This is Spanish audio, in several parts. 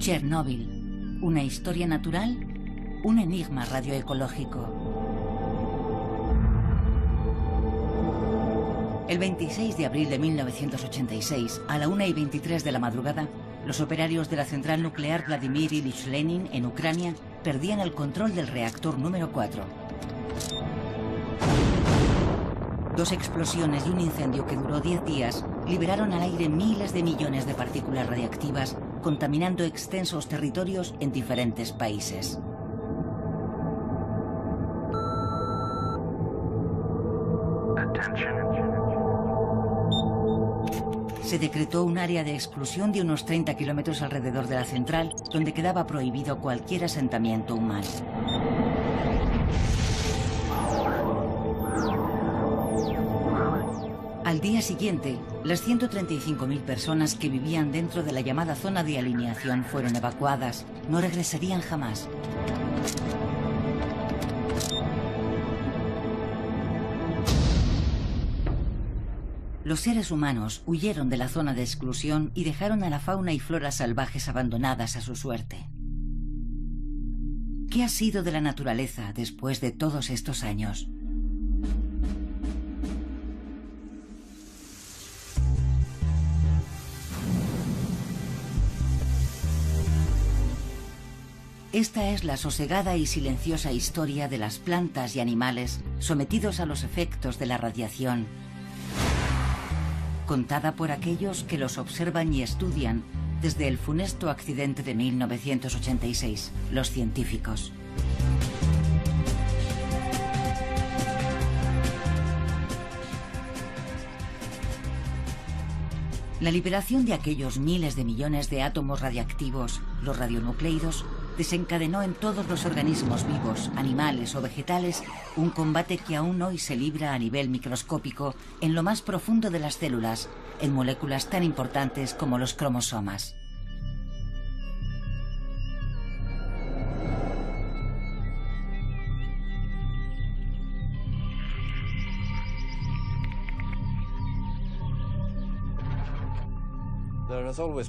Chernóbil, una historia natural, un enigma radioecológico. El 26 de abril de 1986, a la 1:23 de la madrugada, los operarios de la central nuclear Vladimir Ilich Lenin en Ucrania perdían el control del reactor número 4. Dos explosiones y un incendio que duró 10 días liberaron al aire miles de millones de partículas radiactivas, contaminando extensos territorios en diferentes países. Se decretó un área de exclusión de unos 30 kilómetros alrededor de la central, donde quedaba prohibido cualquier asentamiento humano. Al día siguiente, las 135.000 personas que vivían dentro de la llamada zona de alineación fueron evacuadas. No regresarían jamás. Los seres humanos huyeron de la zona de exclusión y dejaron a la fauna y flora salvajes abandonadas a su suerte. ¿Qué ha sido de la naturaleza después de todos estos años? Esta es la sosegada y silenciosa historia de las plantas y animales sometidos a los efectos de la radiación, contada por aquellos que los observan y estudian desde el funesto accidente de 1986, los científicos. La liberación de aquellos miles de millones de átomos radiactivos, los radionucleidos, desencadenó en todos los organismos vivos, animales o vegetales, un combate que aún hoy se libra a nivel microscópico en lo más profundo de las células, en moléculas tan importantes como los cromosomas.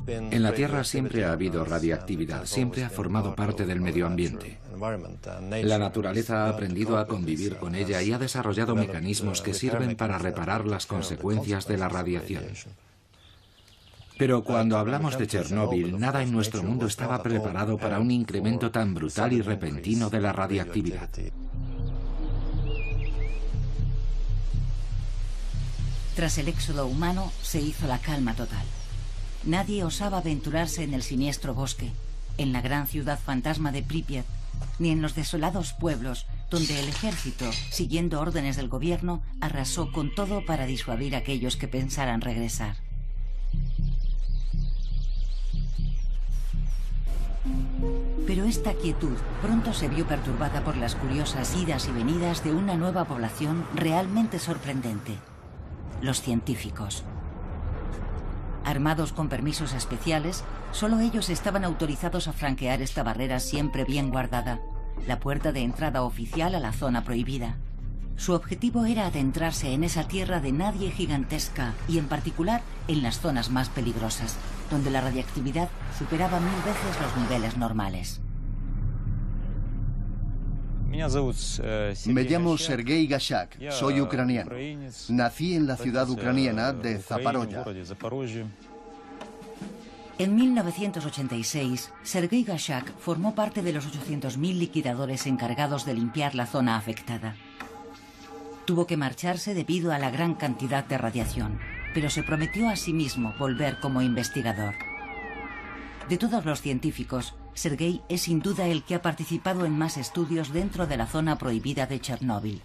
En la Tierra siempre ha habido radiactividad, siempre ha formado parte del medio ambiente. La naturaleza ha aprendido a convivir con ella y ha desarrollado mecanismos que sirven para reparar las consecuencias de la radiación. Pero cuando hablamos de Chernóbil, nada en nuestro mundo estaba preparado para un incremento tan brutal y repentino de la radiactividad. Tras el éxodo humano, se hizo la calma total. Nadie osaba aventurarse en el siniestro bosque, en la gran ciudad fantasma de Pripyat, ni en los desolados pueblos donde el ejército, siguiendo órdenes del gobierno, arrasó con todo para disuadir a aquellos que pensaran regresar. Pero esta quietud pronto se vio perturbada por las curiosas idas y venidas de una nueva población realmente sorprendente: los científicos. Armados con permisos especiales, solo ellos estaban autorizados a franquear esta barrera siempre bien guardada, la puerta de entrada oficial a la zona prohibida. Su objetivo era adentrarse en esa tierra de nadie gigantesca y en particular en las zonas más peligrosas, donde la radiactividad superaba 1000 veces los niveles normales. Me llamo Sergei Gashak, soy ucraniano. Nací en la ciudad ucraniana de Zaporozhye. En 1986, Sergei Gashak formó parte de los 800.000 liquidadores encargados de limpiar la zona afectada. Tuvo que marcharse debido a la gran cantidad de radiación, pero se prometió a sí mismo volver como investigador. De todos los científicos, Sergei es sin duda el que ha participado en más estudios dentro de la zona prohibida de Chernóbil.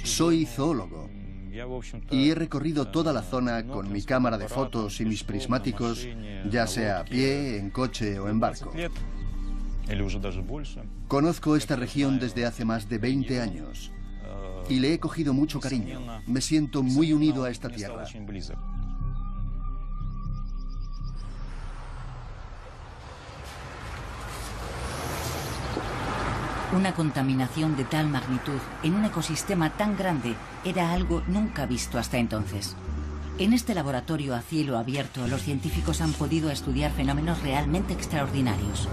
Soy zoólogo y he recorrido toda la zona con mi cámara de fotos y mis prismáticos, ya sea a pie, en coche o en barco. Conozco esta región desde hace más de 20 años y le he cogido mucho cariño. Me siento muy unido a esta tierra. Una contaminación de tal magnitud en un ecosistema tan grande era algo nunca visto hasta entonces. En este laboratorio a cielo abierto, los científicos han podido estudiar fenómenos realmente extraordinarios.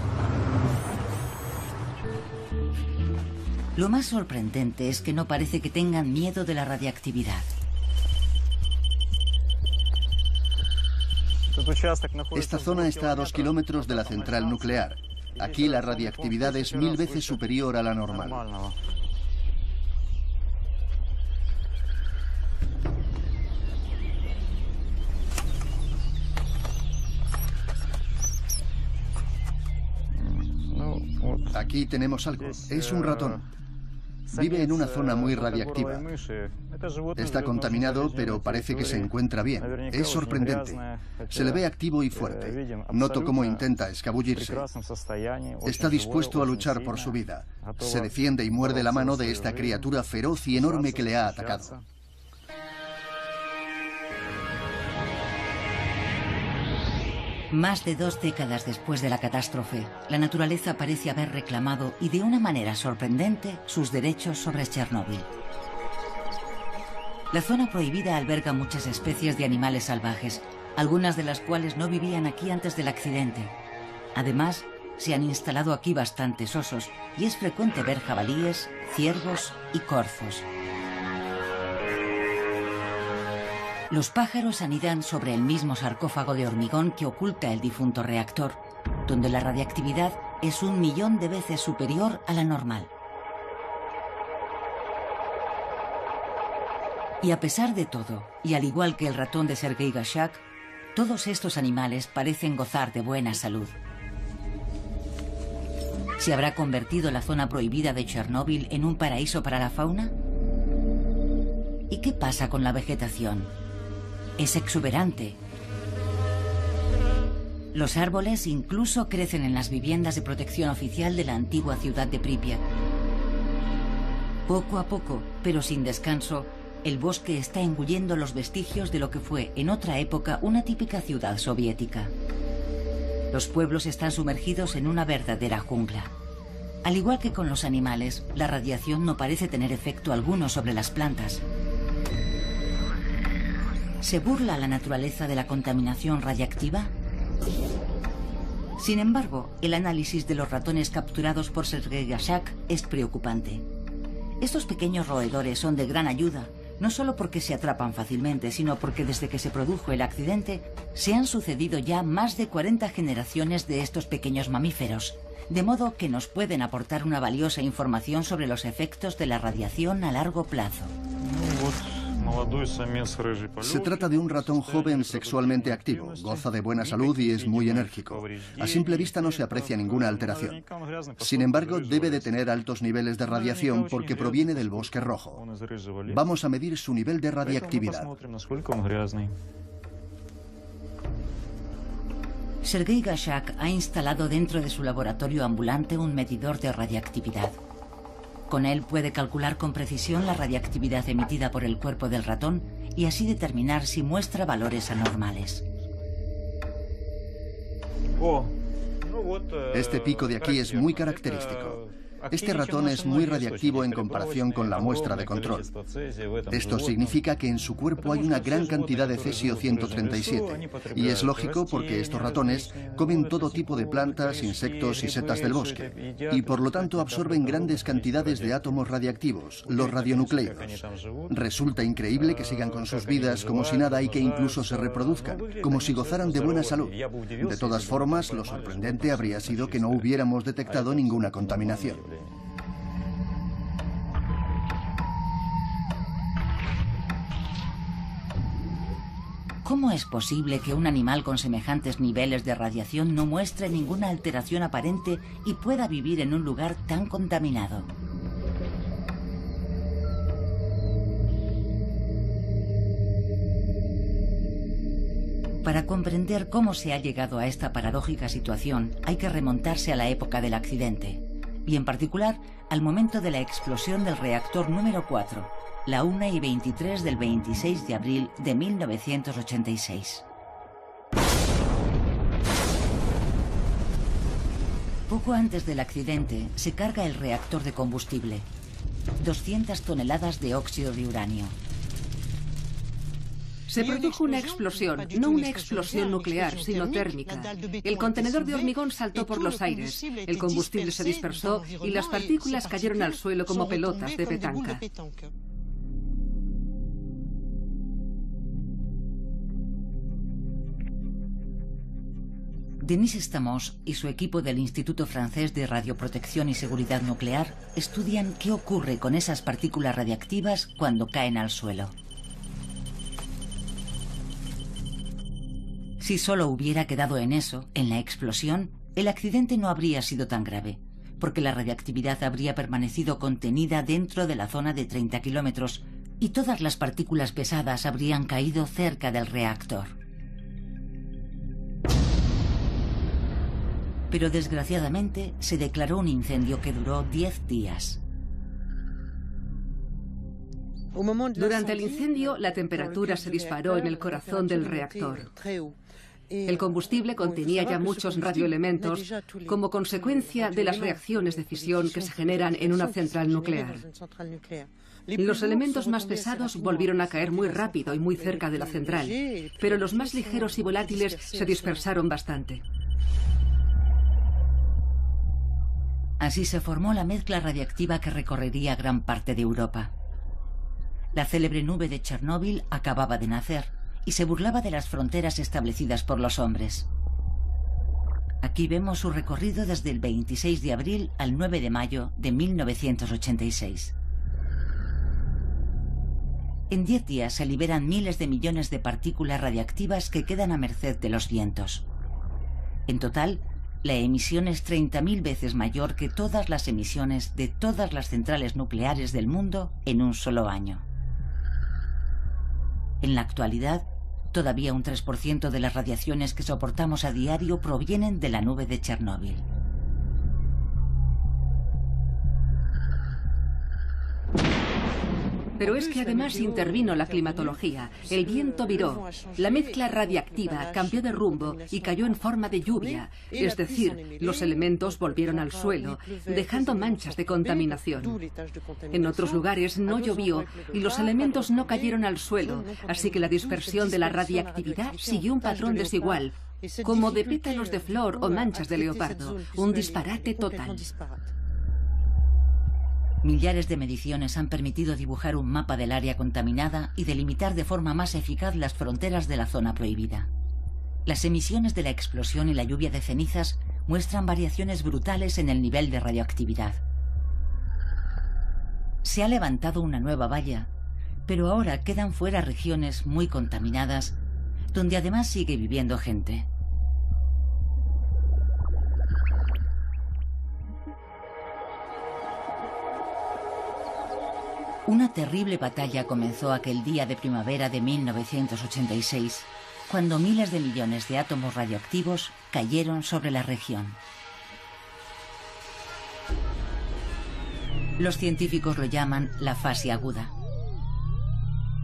Lo más sorprendente es que no parece que tengan miedo de la radiactividad. Esta zona está a 2 kilómetros de la central nuclear. Aquí la radiactividad es 1000 veces superior a la normal. Aquí tenemos algo. Es un ratón. Vive en una zona muy radiactiva. Está contaminado, pero parece que se encuentra bien. Es sorprendente. Se le ve activo y fuerte. Noto cómo intenta escabullirse. Está dispuesto a luchar por su vida. Se defiende y muerde la mano de esta criatura feroz y enorme que le ha atacado. Más de 2 décadas después de la catástrofe, la naturaleza parece haber reclamado, y de una manera sorprendente, sus derechos sobre Chernóbil. La zona prohibida alberga muchas especies de animales salvajes, algunas de las cuales no vivían aquí antes del accidente. Además, se han instalado aquí bastantes osos, y es frecuente ver jabalíes, ciervos y corzos. Los pájaros anidan sobre el mismo sarcófago de hormigón que oculta el difunto reactor, donde la radiactividad es 1.000.000 de veces superior a la normal. Y a pesar de todo, y al igual que el ratón de Sergei Gashak, todos estos animales parecen gozar de buena salud. ¿Se habrá convertido la zona prohibida de Chernóbil en un paraíso para la fauna? ¿Y qué pasa con la vegetación? Es exuberante. Los árboles incluso crecen en las viviendas de protección oficial de la antigua ciudad de Pripyat. Poco a poco, pero sin descanso, el bosque está engullendo los vestigios de lo que fue en otra época una típica ciudad soviética. Los pueblos están sumergidos en una verdadera jungla. Al igual que con los animales, la radiación no parece tener efecto alguno sobre las plantas. ¿Se burla la naturaleza de la contaminación radiactiva? Sin embargo, el análisis de los ratones capturados por Sergei Gashak es preocupante. Estos pequeños roedores son de gran ayuda, no solo porque se atrapan fácilmente, sino porque desde que se produjo el accidente, se han sucedido ya más de 40 generaciones de estos pequeños mamíferos, de modo que nos pueden aportar una valiosa información sobre los efectos de la radiación a largo plazo. Se trata de un ratón joven sexualmente activo, goza de buena salud y es muy enérgico. A simple vista no se aprecia ninguna alteración. Sin embargo, debe de tener altos niveles de radiación porque proviene del bosque rojo. Vamos a medir su nivel de radiactividad. Sergei Gashak ha instalado dentro de su laboratorio ambulante un medidor de radiactividad. Con él puede calcular con precisión la radiactividad emitida por el cuerpo del ratón y así determinar si muestra valores anormales. Este pico de aquí es muy característico. Este ratón es muy radiactivo en comparación con la muestra de control. Esto significa que en su cuerpo hay una gran cantidad de cesio-137. Y es lógico porque estos ratones comen todo tipo de plantas, insectos y setas del bosque. Y por lo tanto absorben grandes cantidades de átomos radiactivos, los radionucleidos. Resulta increíble que sigan con sus vidas como si nada y que incluso se reproduzcan, como si gozaran de buena salud. De todas formas, lo sorprendente habría sido que no hubiéramos detectado ninguna contaminación. ¿Cómo es posible que un animal con semejantes niveles de radiación no muestre ninguna alteración aparente y pueda vivir en un lugar tan contaminado? Para comprender cómo se ha llegado a esta paradójica situación, hay que remontarse a la época del accidente, y en particular al momento de la explosión del reactor número 4, la 1:23 del 26 de abril de 1986. Poco antes del accidente se carga el reactor de combustible, 200 toneladas de óxido de uranio. Se produjo una explosión, no una explosión nuclear, sino térmica. El contenedor de hormigón saltó por los aires, el combustible se dispersó y las partículas cayeron al suelo como pelotas de petanca. Denis Stamos y su equipo del Instituto Francés de Radioprotección y Seguridad Nuclear estudian qué ocurre con esas partículas radiactivas cuando caen al suelo. Si solo hubiera quedado en eso, en la explosión, el accidente no habría sido tan grave, porque la radiactividad habría permanecido contenida dentro de la zona de 30 kilómetros y todas las partículas pesadas habrían caído cerca del reactor. Pero desgraciadamente se declaró un incendio que duró 10 días. Durante el incendio, la temperatura se disparó en el corazón del reactor. El combustible contenía ya muchos radioelementos como consecuencia de las reacciones de fisión que se generan en una central nuclear. Los elementos más pesados volvieron a caer muy rápido y muy cerca de la central, pero los más ligeros y volátiles se dispersaron bastante. Así se formó la mezcla radiactiva que recorrería gran parte de Europa. La célebre nube de Chernóbil acababa de nacer y se burlaba de las fronteras establecidas por los hombres. Aquí vemos su recorrido desde el 26 de abril al 9 de mayo de 1986. En 10 días se liberan miles de millones de partículas radiactivas que quedan a merced de los vientos. En total, la emisión es 30.000 veces mayor que todas las emisiones de todas las centrales nucleares del mundo en un solo año. En la actualidad, todavía un 3% de las radiaciones que soportamos a diario provienen de la nube de Chernóbil. Pero es que además intervino la climatología. El viento viró, la mezcla radiactiva cambió de rumbo y cayó en forma de lluvia. Es decir, los elementos volvieron al suelo, dejando manchas de contaminación. En otros lugares no llovió y los elementos no cayeron al suelo, así que la dispersión de la radiactividad siguió un patrón desigual, como de pétalos de flor o manchas de leopardo. Un disparate total. Millares de mediciones han permitido dibujar un mapa del área contaminada y delimitar de forma más eficaz las fronteras de la zona prohibida. Las emisiones de la explosión y la lluvia de cenizas muestran variaciones brutales en el nivel de radioactividad. Se ha levantado una nueva valla, pero ahora quedan fuera regiones muy contaminadas, donde además sigue viviendo gente. Una terrible batalla comenzó aquel día de primavera de 1986, cuando miles de millones de átomos radioactivos cayeron sobre la región. Los científicos lo llaman la fase aguda.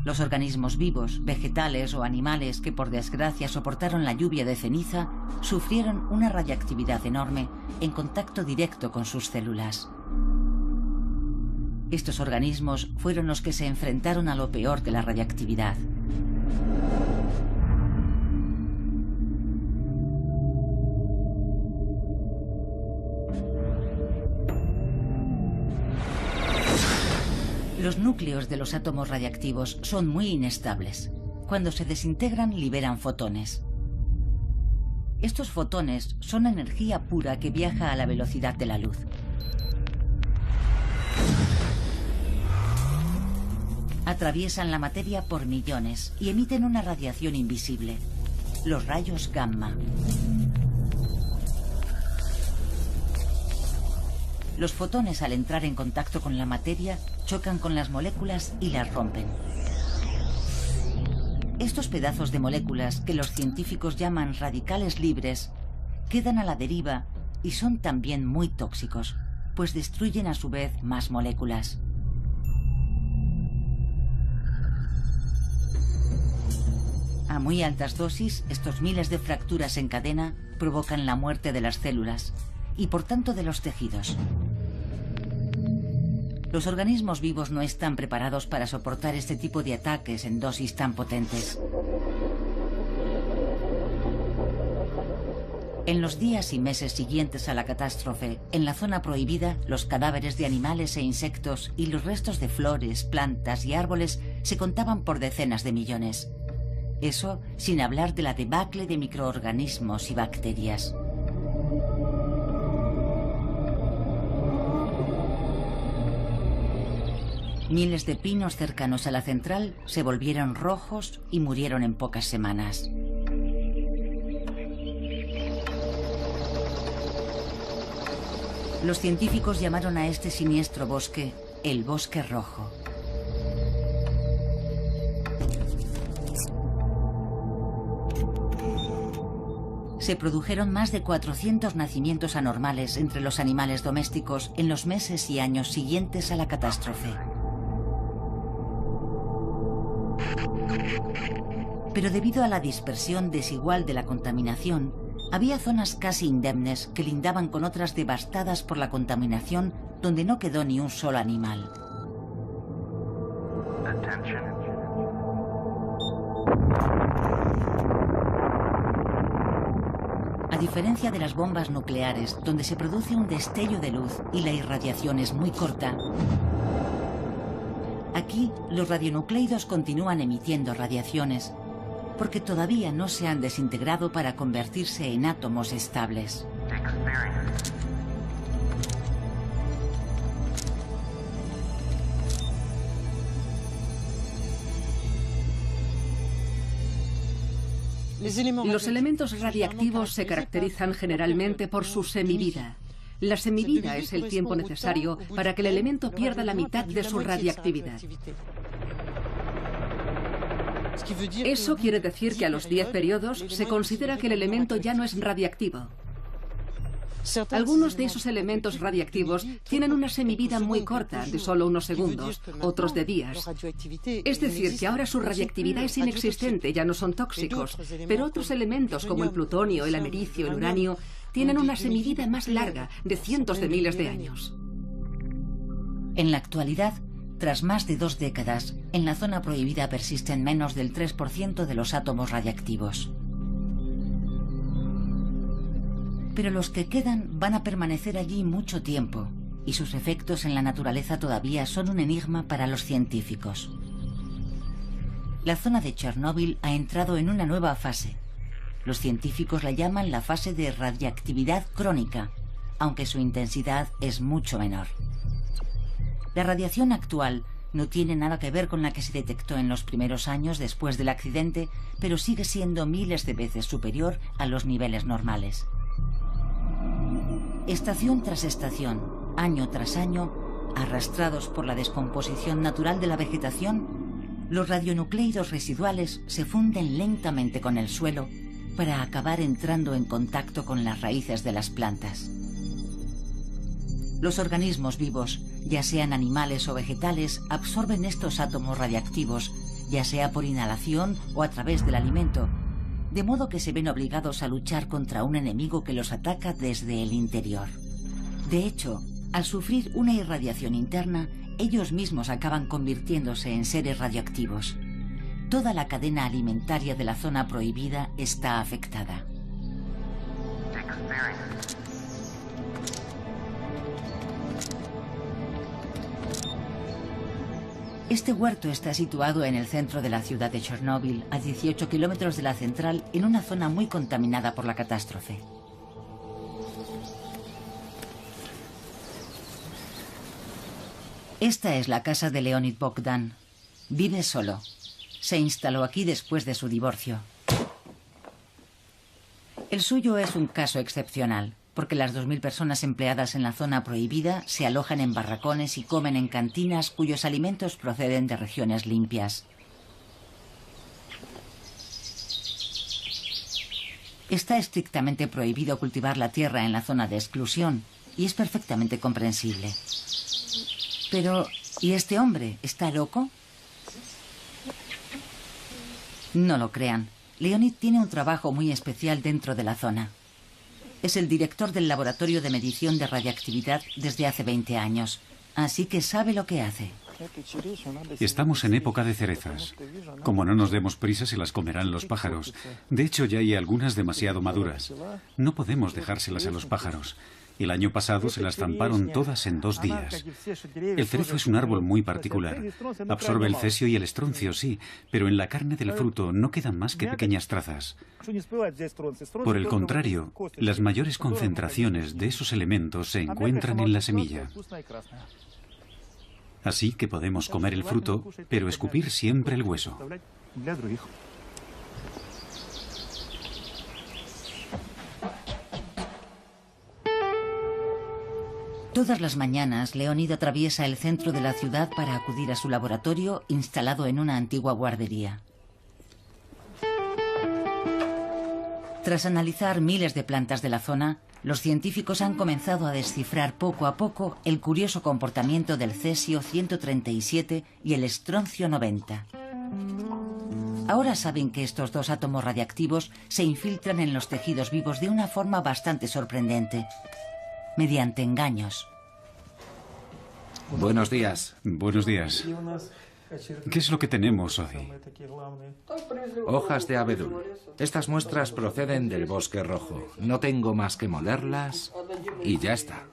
Los organismos vivos, vegetales o animales que por desgracia soportaron la lluvia de ceniza sufrieron una radiactividad enorme en contacto directo con sus células. Estos organismos fueron los que se enfrentaron a lo peor de la radiactividad. Los núcleos de los átomos radiactivos son muy inestables. Cuando se desintegran, liberan fotones. Estos fotones son energía pura que viaja a la velocidad de la luz. Atraviesan la materia por millones y emiten una radiación invisible, los rayos gamma. Los fotones, al entrar en contacto con la materia, chocan con las moléculas y las rompen. Estos pedazos de moléculas, que los científicos llaman radicales libres, quedan a la deriva y son también muy tóxicos, pues destruyen a su vez más moléculas. A muy altas dosis, estos miles de fracturas en cadena provocan la muerte de las células y por tanto de los tejidos. Los organismos vivos no están preparados para soportar este tipo de ataques en dosis tan potentes. En los días y meses siguientes a la catástrofe, en la zona prohibida, los cadáveres de animales e insectos y los restos de flores, plantas y árboles se contaban por decenas de millones. Eso sin hablar de la debacle de microorganismos y bacterias. Miles de pinos cercanos a la central se volvieron rojos y murieron en pocas semanas. Los científicos llamaron a este siniestro bosque el Bosque Rojo. Se produjeron más de 400 nacimientos anormales entre los animales domésticos en los meses y años siguientes a la catástrofe. Pero debido a la dispersión desigual de la contaminación, había zonas casi indemnes que lindaban con otras devastadas por la contaminación donde no quedó ni un solo animal. A diferencia de las bombas nucleares, donde se produce un destello de luz y la irradiación es muy corta, aquí los radionucleidos continúan emitiendo radiaciones, porque todavía no se han desintegrado para convertirse en átomos estables. Los elementos radiactivos se caracterizan generalmente por su semivida. La semivida es el tiempo necesario para que el elemento pierda la mitad de su radiactividad. Eso quiere decir que a los 10 periodos se considera que el elemento ya no es radiactivo. Algunos de esos elementos radiactivos tienen una semivida muy corta, de solo unos segundos, otros de días. Es decir, que ahora su radiactividad es inexistente, ya no son tóxicos, pero otros elementos como el plutonio, el americio, el uranio, tienen una semivida más larga, de cientos de miles de años. En la actualidad, tras más de 2 décadas, en la zona prohibida persisten menos del 3% de los átomos radiactivos. Pero los que quedan van a permanecer allí mucho tiempo, y sus efectos en la naturaleza todavía son un enigma para los científicos. La zona de Chernóbil ha entrado en una nueva fase. Los científicos la llaman la fase de radiactividad crónica, aunque su intensidad es mucho menor. La radiación actual no tiene nada que ver con la que se detectó en los primeros años después del accidente, pero sigue siendo miles de veces superior a los niveles normales. Estación tras estación, año tras año, arrastrados por la descomposición natural de la vegetación, los radionucleidos residuales se funden lentamente con el suelo para acabar entrando en contacto con las raíces de las plantas. Los organismos vivos, ya sean animales o vegetales, absorben estos átomos radiactivos, ya sea por inhalación o a través del alimento, de modo que se ven obligados a luchar contra un enemigo que los ataca desde el interior. De hecho, al sufrir una irradiación interna, ellos mismos acaban convirtiéndose en seres radioactivos. Toda la cadena alimentaria de la zona prohibida está afectada. Este huerto está situado en el centro de la ciudad de Chernóbil, a 18 kilómetros de la central, en una zona muy contaminada por la catástrofe. Esta es la casa de Leonid Bogdan. Vive solo. Se instaló aquí después de su divorcio. El suyo es un caso excepcional, porque las 2000 personas empleadas en la zona prohibida se alojan en barracones y comen en cantinas cuyos alimentos proceden de regiones limpias. Está estrictamente prohibido cultivar la tierra en la zona de exclusión, y es perfectamente comprensible. Pero, ¿y este hombre? ¿Está loco? No lo crean. Leonid tiene un trabajo muy especial dentro de la zona. Es el director del laboratorio de medición de radiactividad desde hace 20 años. Así que sabe lo que hace. Estamos en época de cerezas. Como no nos demos prisa, se las comerán los pájaros. De hecho, ya hay algunas demasiado maduras. No podemos dejárselas a los pájaros. El año pasado se las zamparon todas en 2 días. El cerezo es un árbol muy particular. Absorbe el cesio y el estroncio, sí, pero en la carne del fruto no quedan más que pequeñas trazas. Por el contrario, las mayores concentraciones de esos elementos se encuentran en la semilla. Así que podemos comer el fruto, pero escupir siempre el hueso. Todas las mañanas, Leonid atraviesa el centro de la ciudad para acudir a su laboratorio instalado en una antigua guardería. Tras analizar miles de plantas de la zona, los científicos han comenzado a descifrar poco a poco el curioso comportamiento del cesio 137 y el estroncio 90. Ahora saben que estos 2 átomos radiactivos se infiltran en los tejidos vivos de una forma bastante sorprendente, mediante engaños. Buenos días. Buenos días. ¿Qué es lo que tenemos hoy? Hojas de abedul. Estas muestras proceden del bosque rojo. No tengo más que molerlas y ya está.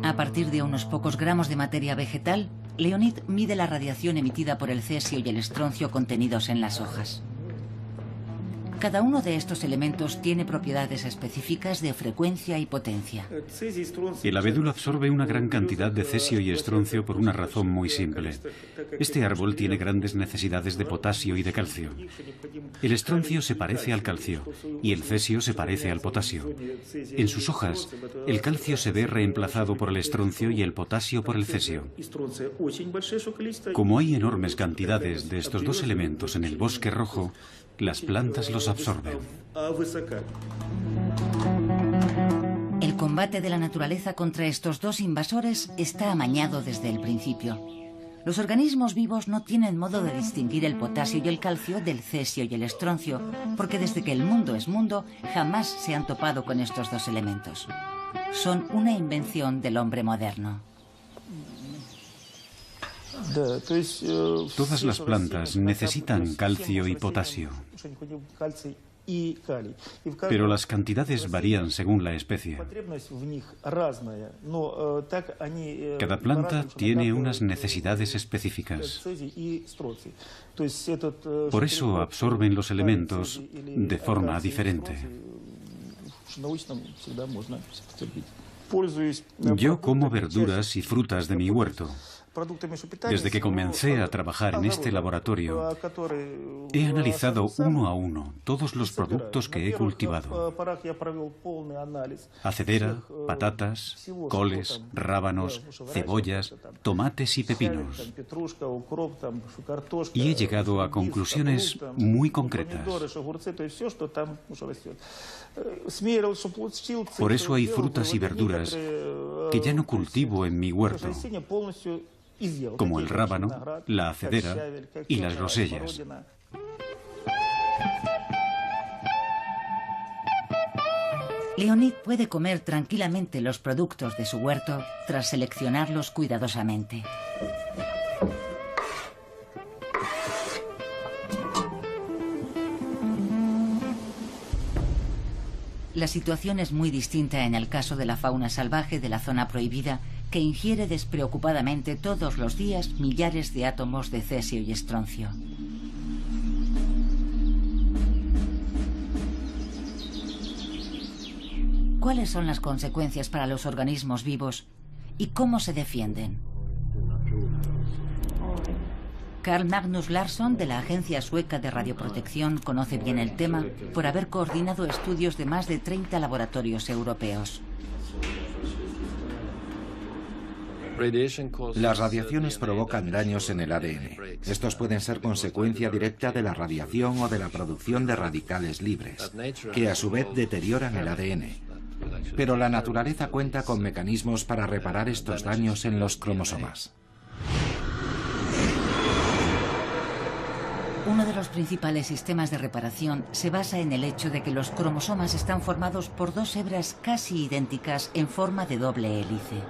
A partir de unos pocos gramos de materia vegetal, Leonid mide la radiación emitida por el cesio y el estroncio contenidos en las hojas. Cada uno de estos elementos tiene propiedades específicas de frecuencia y potencia. El abedul absorbe una gran cantidad de cesio y estroncio por una razón muy simple. Este árbol tiene grandes necesidades de potasio y de calcio. El estroncio se parece al calcio y el cesio se parece al potasio. En sus hojas, el calcio se ve reemplazado por el estroncio y el potasio por el cesio. Como hay enormes cantidades de estos 2 elementos en el bosque rojo, las plantas los absorben. El combate de la naturaleza contra estos 2 invasores está amañado desde el principio. Los organismos vivos no tienen modo de distinguir el potasio y el calcio del cesio y el estroncio, porque desde que el mundo es mundo, jamás se han topado con estos 2 elementos. Son una invención del hombre moderno. Todas las plantas necesitan calcio y potasio, pero las cantidades varían según la especie. Cada planta tiene unas necesidades específicas. Por eso absorben los elementos de forma diferente. Yo como verduras y frutas de mi huerto. Desde que comencé a trabajar en este laboratorio, he analizado uno a uno todos los productos que he cultivado. Hacedera, patatas, coles, rábanos, cebollas, tomates y pepinos. Y he llegado a conclusiones muy concretas. Por eso hay frutas y verduras que ya no cultivo en mi huerto, como el rábano, la hacedera y las grosellas. Leonid puede comer tranquilamente los productos de su huerto tras seleccionarlos cuidadosamente. La situación es muy distinta en el caso de la fauna salvaje de la zona prohibida, que ingiere despreocupadamente todos los días millares de átomos de cesio y estroncio. ¿Cuáles son las consecuencias para los organismos vivos y cómo se defienden? Carl Magnus Larsson, de la Agencia Sueca de Radioprotección, conoce bien el tema por haber coordinado estudios de más de 30 laboratorios europeos. Las radiaciones provocan daños en el ADN. Estos pueden ser consecuencia directa de la radiación o de la producción de radicales libres, que a su vez deterioran el ADN. Pero la naturaleza cuenta con mecanismos para reparar estos daños en los cromosomas. Uno de los principales sistemas de reparación se basa en el hecho de que los cromosomas están formados por dos hebras casi idénticas en forma de doble hélice.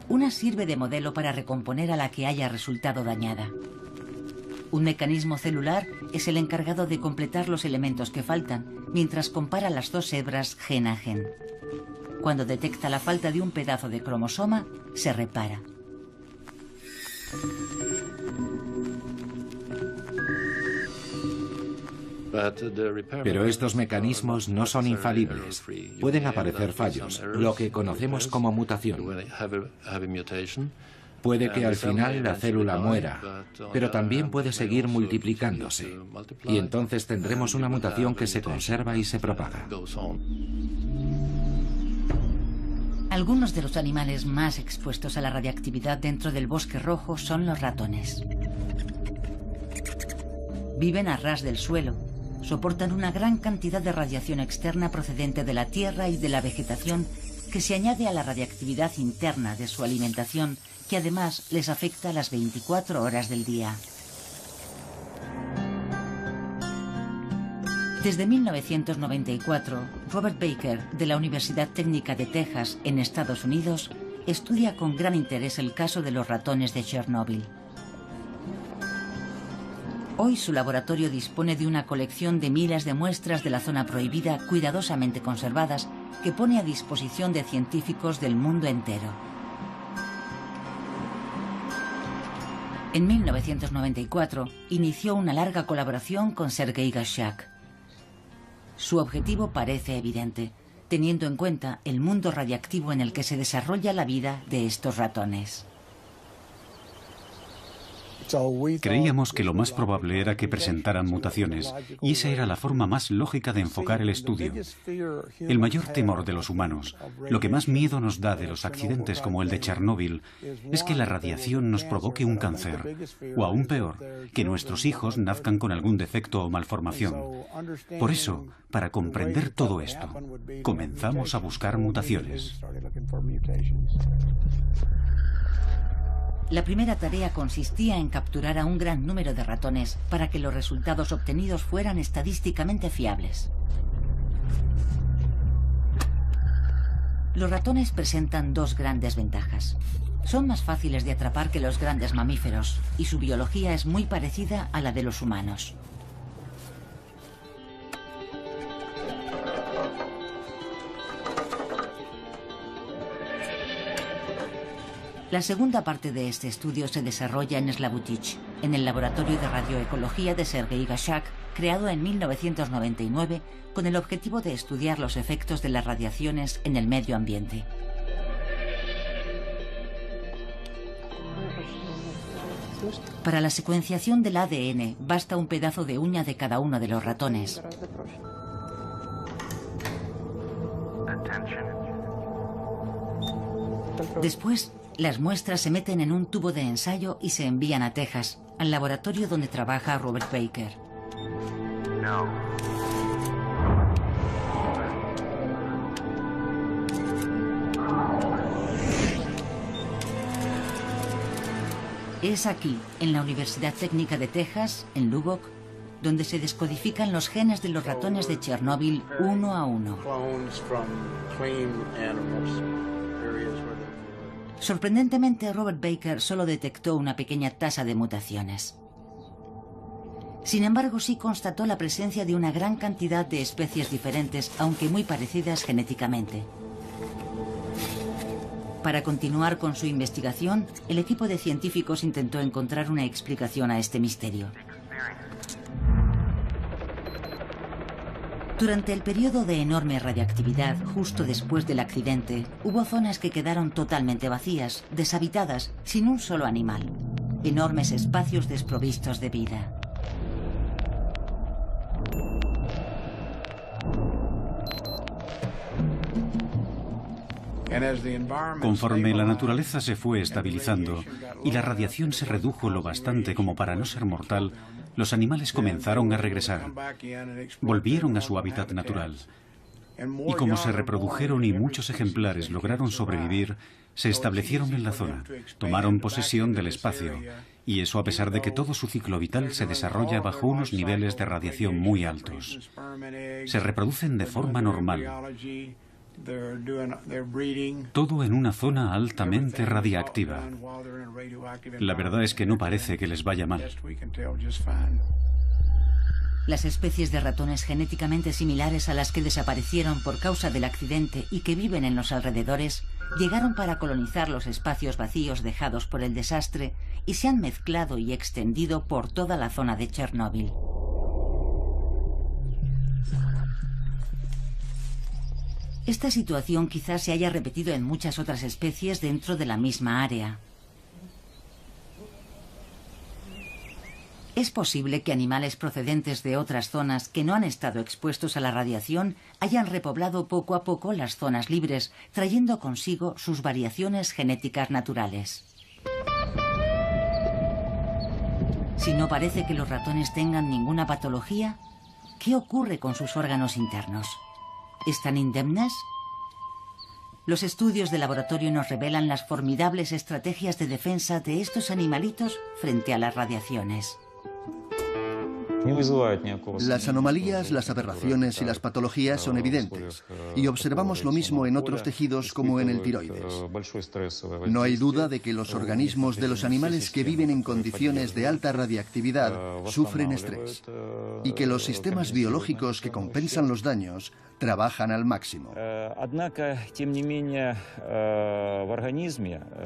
Una sirve de modelo para recomponer a la que haya resultado dañada. Un mecanismo celular es el encargado de completar los elementos que faltan, mientras compara las dos hebras gen a gen. Cuando detecta la falta de un pedazo de cromosoma, se repara. Pero estos mecanismos no son infalibles. Pueden aparecer fallos, lo que conocemos como mutación. Puede que al final la célula muera, pero también puede seguir multiplicándose. Y entonces tendremos una mutación que se conserva y se propaga. Algunos de los animales más expuestos a la radiactividad dentro del bosque rojo son los ratones. Viven a ras del suelo. Soportan una gran cantidad de radiación externa procedente de la tierra y de la vegetación que se añade a la radiactividad interna de su alimentación, que además les afecta a las 24 horas del día. Desde 1994, Robert Baker, de la Universidad Técnica de Texas, en Estados Unidos, estudia con gran interés el caso de los ratones de Chernóbil. Hoy su laboratorio dispone de una colección de miles de muestras de la zona prohibida cuidadosamente conservadas que pone a disposición de científicos del mundo entero. En 1994 inició una larga colaboración con Sergei Gashak. Su objetivo parece evidente, teniendo en cuenta el mundo radiactivo en el que se desarrolla la vida de estos ratones. Creíamos que lo más probable era que presentaran mutaciones, y esa era la forma más lógica de enfocar el estudio. El mayor temor de los humanos, lo que más miedo nos da de los accidentes como el de Chernóbil, es que la radiación nos provoque un cáncer, o aún peor, que nuestros hijos nazcan con algún defecto o malformación. Por eso, para comprender todo esto, comenzamos a buscar mutaciones. La primera tarea consistía en capturar a un gran número de ratones para que los resultados obtenidos fueran estadísticamente fiables. Los ratones presentan dos grandes ventajas. Son más fáciles de atrapar que los grandes mamíferos y su biología es muy parecida a la de los humanos. La segunda parte de este estudio se desarrolla en Slabutich, en el laboratorio de radioecología de Sergei Gashak, creado en 1999 con el objetivo de estudiar los efectos de las radiaciones en el medio ambiente. Para la secuenciación del ADN basta un pedazo de uña de cada uno de los ratones. Después, las muestras se meten en un tubo de ensayo y se envían a Texas, al laboratorio donde trabaja Robert Baker. Es aquí, en la Universidad Técnica de Texas, en Lubbock, donde se descodifican los genes de los ratones de Chernóbil uno a uno. Sorprendentemente, Robert Baker solo detectó una pequeña tasa de mutaciones. Sin embargo, sí constató la presencia de una gran cantidad de especies diferentes, aunque muy parecidas genéticamente. Para continuar con su investigación, el equipo de científicos intentó encontrar una explicación a este misterio. Durante el periodo de enorme radiactividad, justo después del accidente, hubo zonas que quedaron totalmente vacías, deshabitadas, sin un solo animal. Enormes espacios desprovistos de vida. Conforme la naturaleza se fue estabilizando y la radiación se redujo lo bastante como para no ser mortal, los animales comenzaron a regresar. Volvieron a su hábitat natural. Y como se reprodujeron y muchos ejemplares lograron sobrevivir, se establecieron en la zona, tomaron posesión del espacio, y eso a pesar de que todo su ciclo vital se desarrolla bajo unos niveles de radiación muy altos. Se reproducen de forma normal. Todo en una zona altamente radiactiva. La verdad es que no parece que les vaya mal. Las especies de ratones genéticamente similares a las que desaparecieron por causa del accidente y que viven en los alrededores, llegaron para colonizar los espacios vacíos dejados por el desastre y se han mezclado y extendido por toda la zona de Chernóbil. Esta situación quizás se haya repetido en muchas otras especies dentro de la misma área. Es posible que animales procedentes de otras zonas que no han estado expuestos a la radiación hayan repoblado poco a poco las zonas libres, trayendo consigo sus variaciones genéticas naturales. Si no parece que los ratones tengan ninguna patología, ¿qué ocurre con sus órganos internos? ¿Están indemnes? Los estudios de laboratorio nos revelan las formidables estrategias de defensa de estos animalitos frente a las radiaciones. Las anomalías, las aberraciones y las patologías son evidentes, y observamos lo mismo en otros tejidos como en el tiroides. No hay duda de que los organismos de los animales que viven en condiciones de alta radiactividad sufren estrés, y que los sistemas biológicos que compensan los daños trabajan al máximo.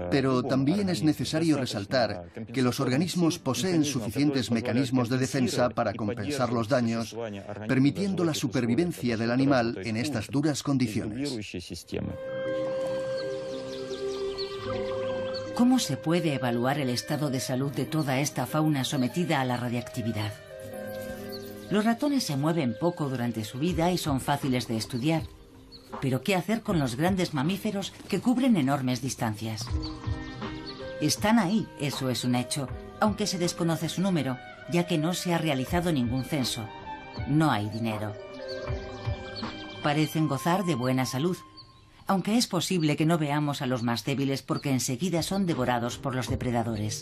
Pero también es necesario resaltar que los organismos poseen suficientes mecanismos de defensa para compensar los daños, permitiendo la supervivencia del animal en estas duras condiciones. ¿Cómo se puede evaluar el estado de salud de toda esta fauna sometida a la radiactividad? Los ratones se mueven poco durante su vida y son fáciles de estudiar. Pero ¿qué hacer con los grandes mamíferos que cubren enormes distancias? Están ahí, eso es un hecho, aunque se desconoce su número, ya que no se ha realizado ningún censo. No hay dinero. Parecen gozar de buena salud, aunque es posible que no veamos a los más débiles porque enseguida son devorados por los depredadores.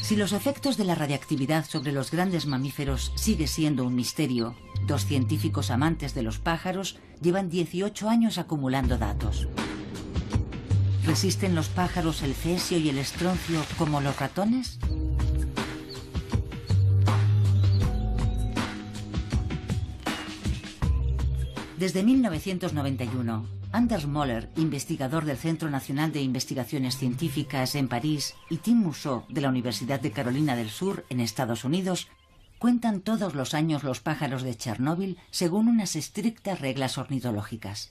Si los efectos de la radiactividad sobre los grandes mamíferos sigue siendo un misterio, dos científicos amantes de los pájaros llevan 18 años acumulando datos. ¿Resisten los pájaros el cesio y el estroncio como los ratones? Desde 1991, Anders Möller, investigador del Centro Nacional de Investigaciones Científicas en París, y Tim Mousseau, de la Universidad de Carolina del Sur, en Estados Unidos, cuentan todos los años los pájaros de Chernóbil según unas estrictas reglas ornitológicas.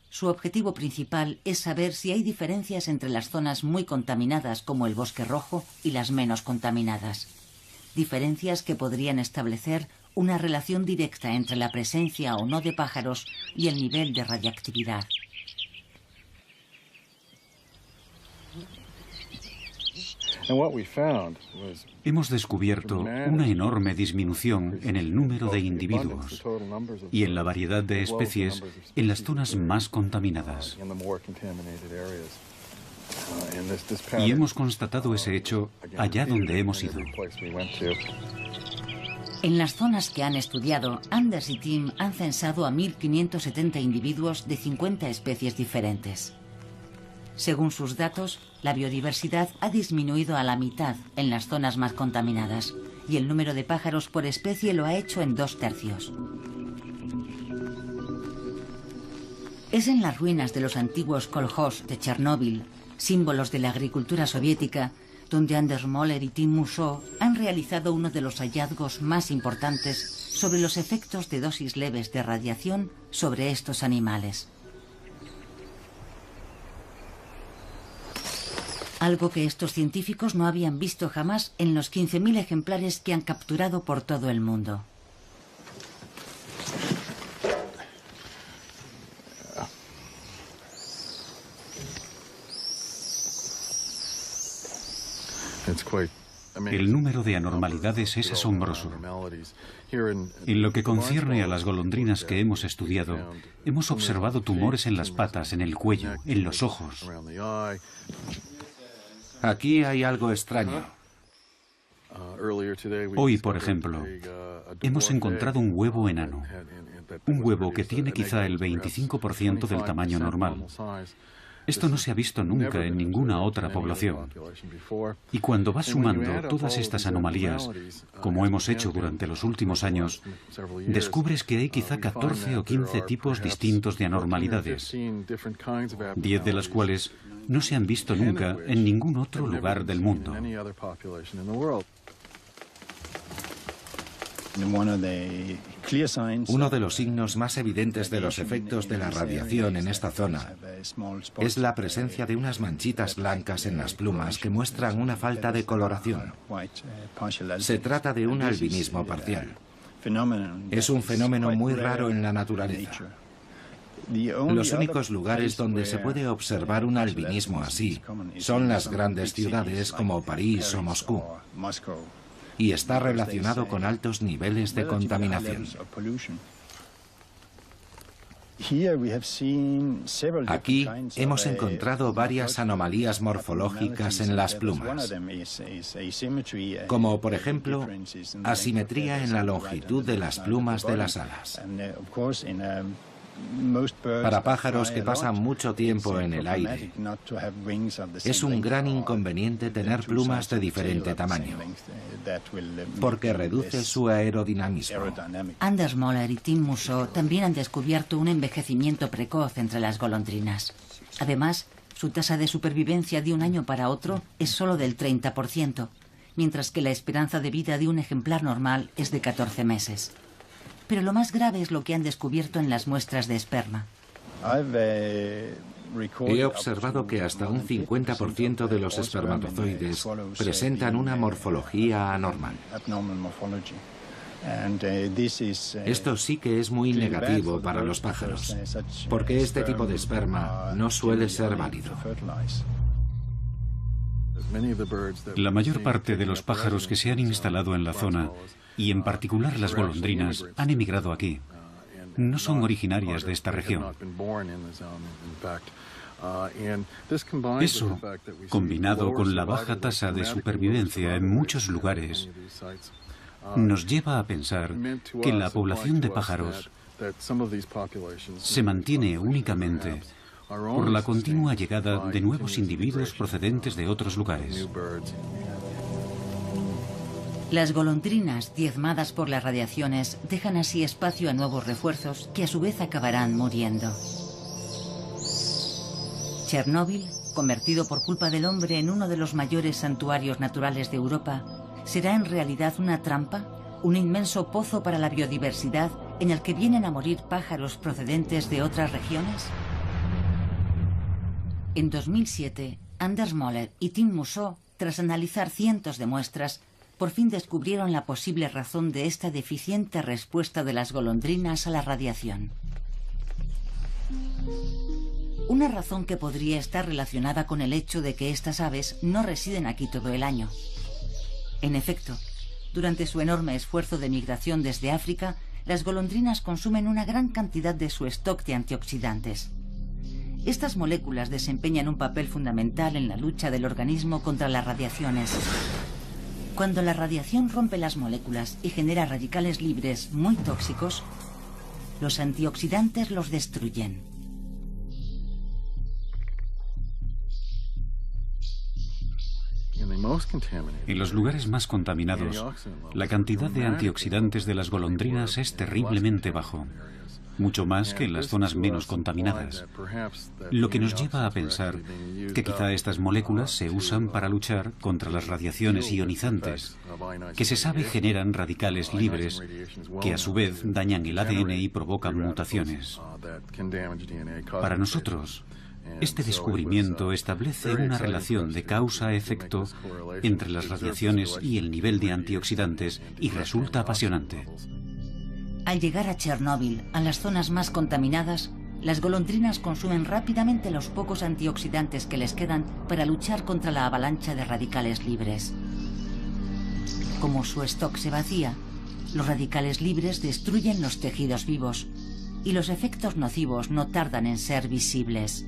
Su objetivo principal es saber si hay diferencias entre las zonas muy contaminadas como el Bosque Rojo y las menos contaminadas. Diferencias que podrían establecer una relación directa entre la presencia o no de pájaros y el nivel de radiactividad. Hemos descubierto una enorme disminución en el número de individuos y en la variedad de especies en las zonas más contaminadas. Y hemos constatado ese hecho allá donde hemos ido. En las zonas que han estudiado, Anders y Tim han censado a 1.570 individuos de 50 especies diferentes. Según sus datos, la biodiversidad ha disminuido a la mitad en las zonas más contaminadas y el número de pájaros por especie lo ha hecho en 2/3. Es en las ruinas de los antiguos kolkhoz de Chernóbil, símbolos de la agricultura soviética, donde Anders Möller y Tim Mousseau han realizado uno de los hallazgos más importantes sobre los efectos de dosis leves de radiación sobre estos animales. Algo que estos científicos no habían visto jamás en los 15.000 ejemplares que han capturado por todo el mundo. El número de anormalidades es asombroso. En lo que concierne a las golondrinas que hemos estudiado, hemos observado tumores en las patas, en el cuello, en los ojos. Aquí hay algo extraño. Hoy, por ejemplo, hemos encontrado un huevo enano. Un huevo que tiene quizá el 25% del tamaño normal. Esto no se ha visto nunca en ninguna otra población. Y cuando vas sumando todas estas anomalías, como hemos hecho durante los últimos años, descubres que hay quizá 14 o 15 tipos distintos de anormalidades, 10 de las cuales no se han visto nunca en ningún otro lugar del mundo. Uno de los signos más evidentes de los efectos de la radiación en esta zona es la presencia de unas manchitas blancas en las plumas que muestran una falta de coloración. Se trata de un albinismo parcial. Es un fenómeno muy raro en la naturaleza. Los únicos lugares donde se puede observar un albinismo así son las grandes ciudades como París o Moscú, y está relacionado con altos niveles de contaminación. Aquí hemos encontrado varias anomalías morfológicas en las plumas, como por ejemplo asimetría en la longitud de las plumas de las alas. Para pájaros que pasan mucho tiempo en el aire, es un gran inconveniente tener plumas de diferente tamaño, porque reduce su aerodinamismo. Anders Möller y Tim Mousseau también han descubierto un envejecimiento precoz entre las golondrinas. Además, su tasa de supervivencia de un año para otro es solo del 30%, mientras que la esperanza de vida de un ejemplar normal es de 14 meses. Pero lo más grave es lo que han descubierto en las muestras de esperma. He observado que hasta un 50% de los espermatozoides presentan una morfología anormal. Esto sí que es muy negativo para los pájaros, porque este tipo de esperma no suele ser válido. La mayor parte de los pájaros que se han instalado en la zona, y en particular las golondrinas, han emigrado aquí. No son originarias de esta región. Eso, combinado con la baja tasa de supervivencia en muchos lugares, nos lleva a pensar que la población de pájaros se mantiene únicamente por la continua llegada de nuevos individuos procedentes de otros lugares. Las golondrinas, diezmadas por las radiaciones, dejan así espacio a nuevos refuerzos que a su vez acabarán muriendo. Chernóbil, convertido por culpa del hombre en uno de los mayores santuarios naturales de Europa, ¿será en realidad una trampa? ¿Un inmenso pozo para la biodiversidad en el que vienen a morir pájaros procedentes de otras regiones? En 2007, Anders Möller y Tim Mousseau, tras analizar cientos de muestras, por fin descubrieron la posible razón de esta deficiente respuesta de las golondrinas a la radiación. Una razón que podría estar relacionada con el hecho de que estas aves no residen aquí todo el año. En efecto, durante su enorme esfuerzo de migración desde África, las golondrinas consumen una gran cantidad de su stock de antioxidantes. Estas moléculas desempeñan un papel fundamental en la lucha del organismo contra las radiaciones. Cuando la radiación rompe las moléculas y genera radicales libres muy tóxicos, los antioxidantes los destruyen. En los lugares más contaminados, la cantidad de antioxidantes de las golondrinas es terriblemente bajo, mucho más que en las zonas menos contaminadas, lo que nos lleva a pensar que quizá estas moléculas se usan para luchar contra las radiaciones ionizantes, que se sabe generan radicales libres, que a su vez dañan el ADN y provocan mutaciones. Para nosotros, este descubrimiento establece una relación de causa-efecto entre las radiaciones y el nivel de antioxidantes y resulta apasionante. Al llegar a Chernóbil, a las zonas más contaminadas, las golondrinas consumen rápidamente los pocos antioxidantes que les quedan para luchar contra la avalancha de radicales libres. Como su stock se vacía, los radicales libres destruyen los tejidos vivos y los efectos nocivos no tardan en ser visibles.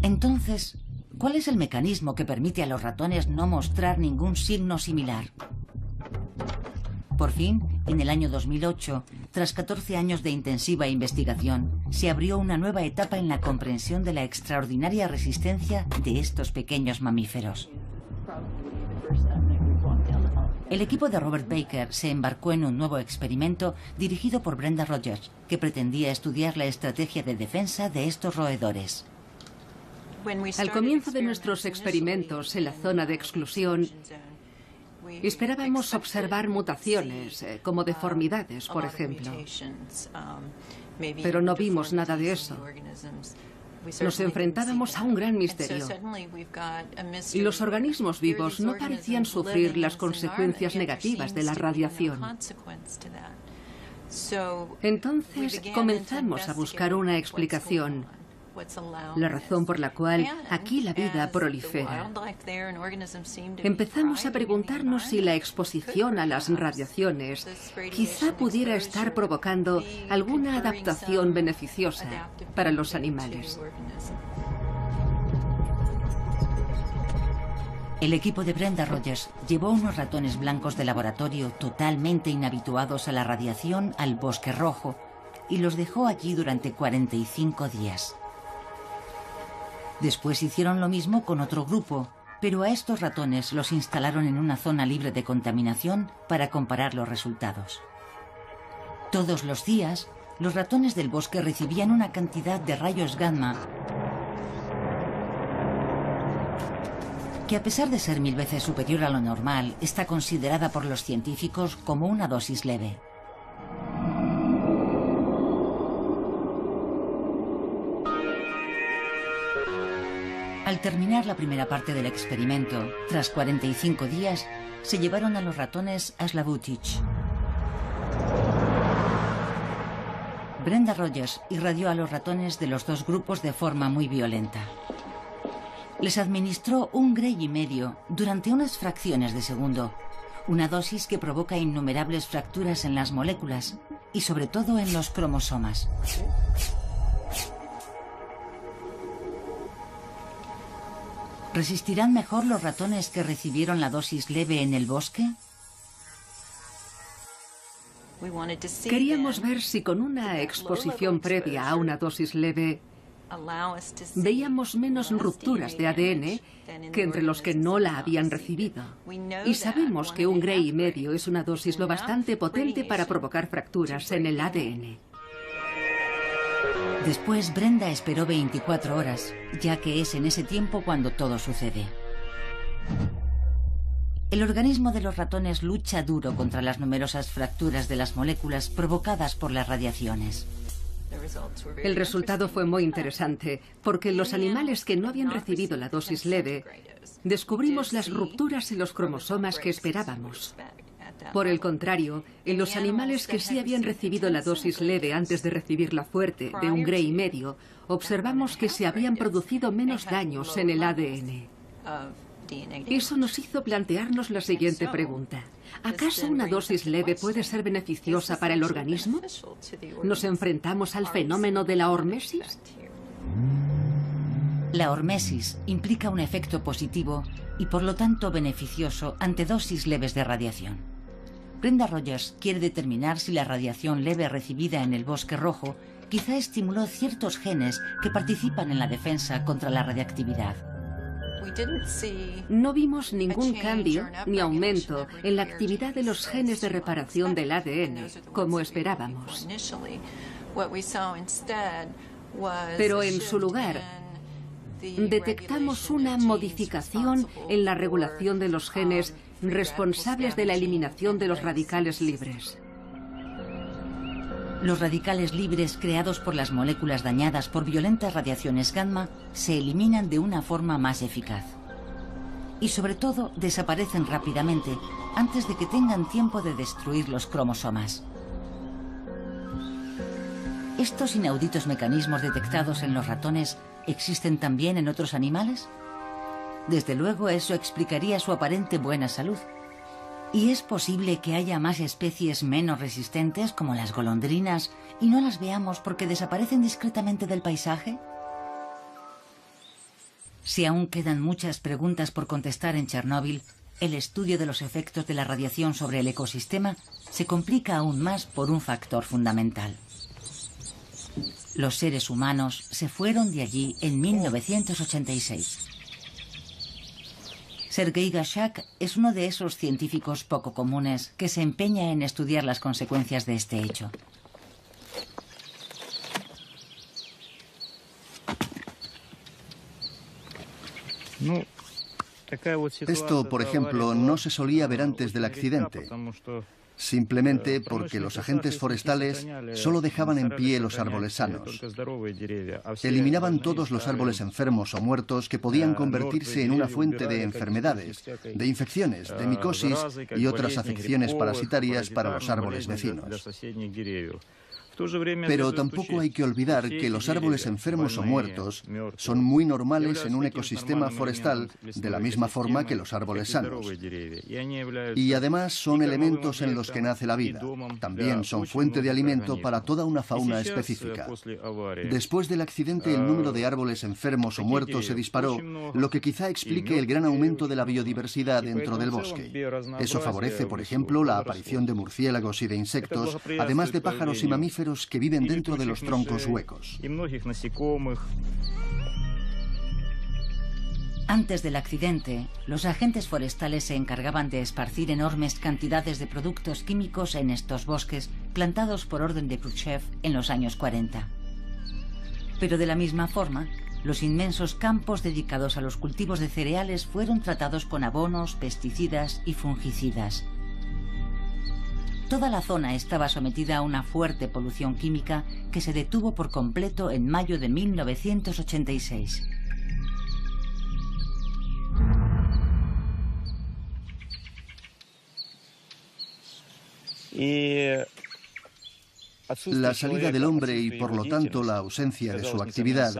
Entonces, ¿cuál es el mecanismo que permite a los ratones no mostrar ningún signo similar? Por fin, en el año 2008, tras 14 años de intensiva investigación, se abrió una nueva etapa en la comprensión de la extraordinaria resistencia de estos pequeños mamíferos. El equipo de Robert Baker se embarcó en un nuevo experimento dirigido por Brenda Rogers, que pretendía estudiar la estrategia de defensa de estos roedores. Al comienzo de nuestros experimentos en la zona de exclusión, esperábamos observar mutaciones, como deformidades, por ejemplo. Pero no vimos nada de eso. Nos enfrentábamos a un gran misterio. Y los organismos vivos no parecían sufrir las consecuencias negativas de la radiación. Entonces comenzamos a buscar una explicación. La razón por la cual aquí la vida prolifera. Empezamos a preguntarnos si la exposición a las radiaciones quizá pudiera estar provocando alguna adaptación beneficiosa para los animales. El equipo de Brenda Rogers llevó unos ratones blancos de laboratorio totalmente inhabituados a la radiación al bosque rojo y los dejó allí durante 45 días. Después hicieron lo mismo con otro grupo, pero a estos ratones los instalaron en una zona libre de contaminación para comparar los resultados. Todos los días, los ratones del bosque recibían una cantidad de rayos gamma que, a pesar de ser 1000 veces superior a lo normal, está considerada por los científicos como una dosis leve. Al terminar la primera parte del experimento, tras 45 días, se llevaron a los ratones a Slavutich. Brenda Rogers irradió a los ratones de los dos grupos de forma muy violenta. Les administró un Gray y medio durante unas fracciones de segundo, una dosis que provoca innumerables fracturas en las moléculas y sobre todo en los cromosomas. ¿Resistirán mejor los ratones que recibieron la dosis leve en el bosque? Queríamos ver si con una exposición previa a una dosis leve veíamos menos rupturas de ADN que entre los que no la habían recibido. Y sabemos que un Gray y medio es una dosis lo bastante potente para provocar fracturas en el ADN. Después, Brenda esperó 24 horas, ya que es en ese tiempo cuando todo sucede. El organismo de los ratones lucha duro contra las numerosas fracturas de las moléculas provocadas por las radiaciones. El resultado fue muy interesante, porque en los animales que no habían recibido la dosis leve, descubrimos las rupturas en los cromosomas que esperábamos. Por el contrario, en los animales que sí habían recibido la dosis leve antes de recibir la fuerte de un Gray y medio, observamos que se habían producido menos daños en el ADN. Eso nos hizo plantearnos la siguiente pregunta. ¿Acaso una dosis leve puede ser beneficiosa para el organismo? ¿Nos enfrentamos al fenómeno de la hormesis? La hormesis implica un efecto positivo y por lo tanto beneficioso ante dosis leves de radiación. Brenda Rogers quiere determinar si la radiación leve recibida en el bosque rojo quizá estimuló ciertos genes que participan en la defensa contra la radiactividad. No vimos ningún cambio ni aumento en la actividad de los genes de reparación del ADN, como esperábamos. Pero en su lugar, detectamos una modificación en la regulación de los genes responsables de la eliminación de los radicales libres. Los radicales libres creados por las moléculas dañadas por violentas radiaciones gamma se eliminan de una forma más eficaz. y sobre todo desaparecen rápidamente antes de que tengan tiempo de destruir los cromosomas. ¿Estos inauditos mecanismos detectados en los ratones existen también en otros animales? Desde luego eso explicaría su aparente buena salud. ¿Y es posible que haya más especies menos resistentes como las golondrinas y no las veamos porque desaparecen discretamente del paisaje? Si aún quedan muchas preguntas por contestar en Chernóbil, el estudio de los efectos de la radiación sobre el ecosistema se complica aún más por un factor fundamental. Los seres humanos se fueron de allí en 1986. Sergei Gashak es uno de esos científicos poco comunes que se empeña en estudiar las consecuencias de este hecho. Esto, por ejemplo, no se solía ver antes del accidente, simplemente porque los agentes forestales solo dejaban en pie los árboles sanos. Eliminaban todos los árboles enfermos o muertos que podían convertirse en una fuente de enfermedades, de infecciones, de micosis y otras afecciones parasitarias para los árboles vecinos. Pero tampoco hay que olvidar que los árboles enfermos o muertos son muy normales en un ecosistema forestal de la misma forma que los árboles sanos. Y además son elementos en los que nace la vida. También son fuente de alimento para toda una fauna específica. Después del accidente, el número de árboles enfermos o muertos se disparó, lo que quizá explique el gran aumento de la biodiversidad dentro del bosque. Eso favorece, por ejemplo, la aparición de murciélagos y de insectos, además de pájaros y mamíferos que viven dentro de los troncos huecos. Antes del accidente, los agentes forestales se encargaban de esparcir enormes cantidades de productos químicos en estos bosques plantados por orden de Khrushchev en los años 40. Pero de la misma forma, los inmensos campos dedicados a los cultivos de cereales fueron tratados con abonos, pesticidas y fungicidas. Toda la zona estaba sometida a una fuerte polución química que se detuvo por completo en mayo de 1986. La salida del hombre y, por lo tanto, la ausencia de su actividad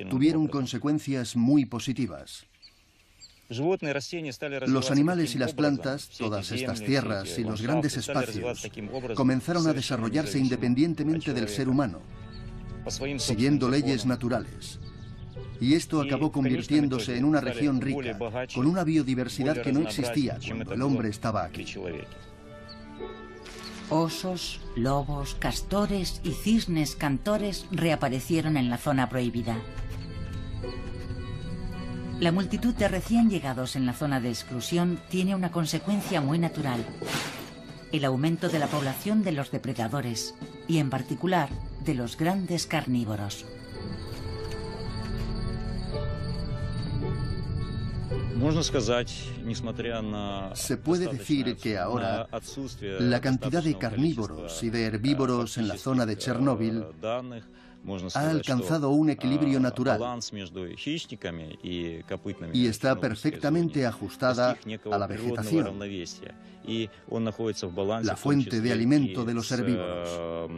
tuvieron consecuencias muy positivas. Los animales y las plantas, todas estas tierras y los grandes espacios, comenzaron a desarrollarse independientemente del ser humano, siguiendo leyes naturales. Y esto acabó convirtiéndose en una región rica, con una biodiversidad que no existía cuando el hombre estaba aquí. Osos, lobos, castores y cisnes cantores reaparecieron en la zona prohibida. La multitud de recién llegados en la zona de exclusión tiene una consecuencia muy natural: el aumento de la población de los depredadores y, en particular, de los grandes carnívoros. Se puede decir que ahora la cantidad de carnívoros y de herbívoros en la zona de Chernóbil ha alcanzado un equilibrio natural y está perfectamente ajustada a la vegetación, la fuente de alimento de los herbívoros,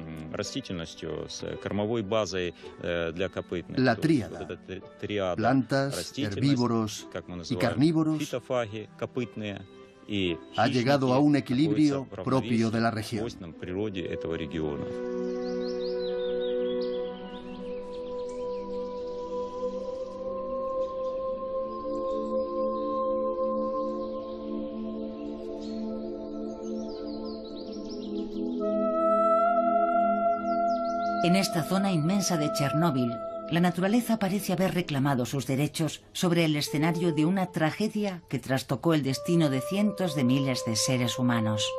la tríada, plantas, herbívoros y carnívoros, ha llegado a un equilibrio propio de la región. En esta zona inmensa de Chernóbil, la naturaleza parece haber reclamado sus derechos sobre el escenario de una tragedia que trastocó el destino de cientos de miles de seres humanos.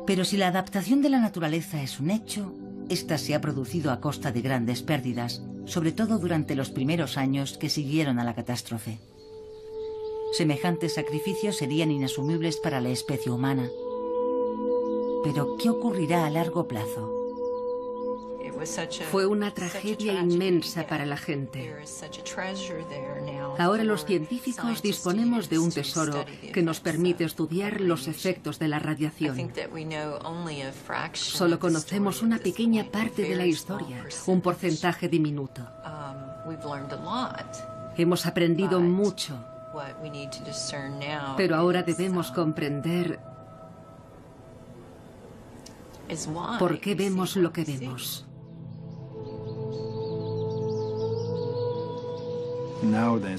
Pero si la adaptación de la naturaleza es un hecho, esta se ha producido a costa de grandes pérdidas, sobre todo durante los primeros años que siguieron a la catástrofe. Semejantes sacrificios serían inasumibles para la especie humana. Pero, ¿qué ocurrirá a largo plazo? Fue una tragedia inmensa para la gente. Ahora los científicos disponemos de un tesoro que nos permite estudiar los efectos de la radiación. Solo conocemos una pequeña parte de la historia, un porcentaje diminuto. Hemos aprendido mucho, pero ahora debemos comprender por qué vemos lo que vemos.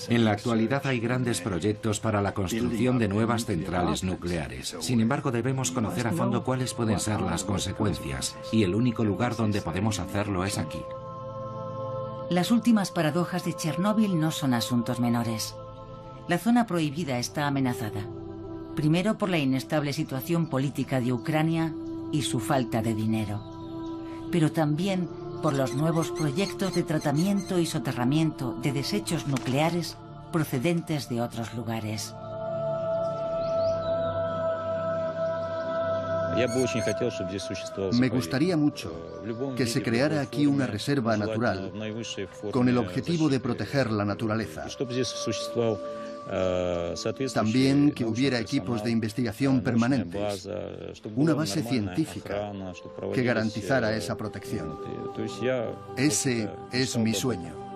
En la actualidad hay grandes proyectos para la construcción de nuevas centrales nucleares. Sin embargo, debemos conocer a fondo cuáles pueden ser las consecuencias, y el único lugar donde podemos hacerlo es aquí. Las últimas paradojas de Chernóbil no son asuntos menores. La zona prohibida está amenazada. Primero por la inestable situación política de Ucrania y su falta de dinero. Pero también por los nuevos proyectos de tratamiento y soterramiento de desechos nucleares procedentes de otros lugares. Me gustaría mucho que se creara aquí una reserva natural con el objetivo de proteger la naturaleza. También que hubiera equipos de investigación permanentes, una base científica que garantizara esa protección. Ese es mi sueño.